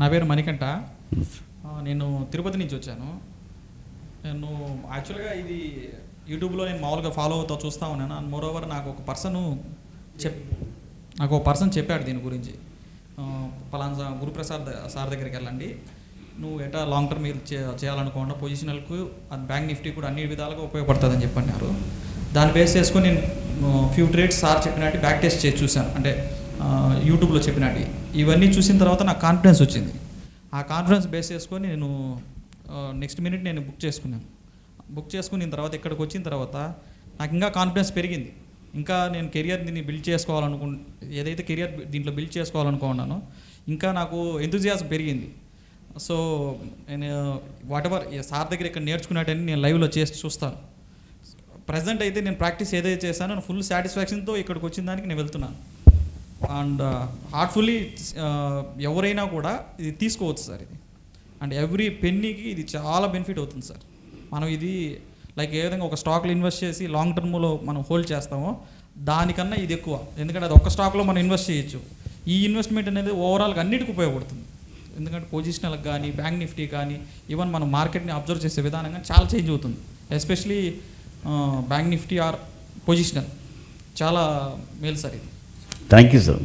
నా పేరు మణికంఠ. నేను తిరుపతి నుంచి వచ్చాను. నేను యాక్చువల్గా ఇది యూట్యూబ్లో నేను మామూలుగా ఫాలో అవుతా చూస్తూ ఉన్నాను. అండ్ మోర్ ఓవర్ నాకు ఒక పర్సన్ చెప్పాడు దీని గురించి. పలానా గురుప్రసాద్ సార్ దగ్గరికి వెళ్ళండి, నువ్వు ఎటా లాంగ్ టర్మ్ చేయాలనుకోకుండా పొజిషనల్కు అది బ్యాంక్ నిఫ్టీ కూడా అన్ని విధాలుగా ఉపయోగపడుతుంది అని చెప్పన్నారు. దాన్ని బేస్ చేసుకొని నేను ఫ్యూ ట్రేడ్స్ సార్ చెప్పినట్టు బ్యాక్ టెస్ట్ చేసి చూశాను. అంటే యూట్యూబ్లో చెప్పినట్టు ఇవన్నీ చూసిన తర్వాత నాకు కాన్ఫిడెన్స్ వచ్చింది. ఆ కాన్ఫిడెన్స్ బేస్ చేసుకొని నేను నెక్స్ట్ మినిట్ నేను బుక్ చేసుకున్న తర్వాత ఇక్కడికి వచ్చిన తర్వాత నాకు ఇంకా కాన్ఫిడెన్స్ పెరిగింది. ఇంకా నేను కెరియర్ దీన్ని బిల్డ్ ఏదైతే కెరియర్ దీంట్లో బిల్డ్ చేసుకోవాలనుకున్నానో ఇంకా నాకు ఎంతూజియాజం పెరిగింది. సో నేను వాటెవర్ సార్ దగ్గర ఇక్కడ నేర్చుకున్నట్టని నేను లైవ్లో చేసి చూస్తాను. ప్రజెంట్ అయితే నేను ప్రాక్టీస్ ఏదైతే చేశానో నేను ఫుల్ సాటిస్ఫాక్షన్తో ఇక్కడికి వచ్చిన దానికి నేను వెళ్తున్నాను. అండ్ హార్ట్ఫుల్లీ ఎవరైనా కూడా ఇది తీసుకోవచ్చు సార్. ఇది అండ్ ఎవ్రీ పెన్నీకి ఇది చాలా బెనిఫిట్ అవుతుంది సార్. మనం ఇది లైక్ ఏ విధంగా ఒక స్టాక్లో ఇన్వెస్ట్ చేసి లాంగ్ టర్మ్లో మనం హోల్డ్ చేస్తామో దానికన్నా ఇది ఎక్కువ. ఎందుకంటే అది ఒక్క స్టాక్లో మనం ఇన్వెస్ట్ చేయొచ్చు. ఈ ఇన్వెస్ట్మెంట్ అనేది ఓవరాల్గా అన్నిటికీ ఉపయోగపడుతుంది. ఎందుకంటే పొజిషనల్కి కానీ బ్యాంక్ నిఫ్టీ కానీ ఈవెన్ మనం మార్కెట్ని అబ్జర్వ్ చేసే విధానం కానీ చాలా చేంజ్ అవుతుంది. Especially bank Nifty or positional చాలా మేలు సార్ ఇది. Thank you sir.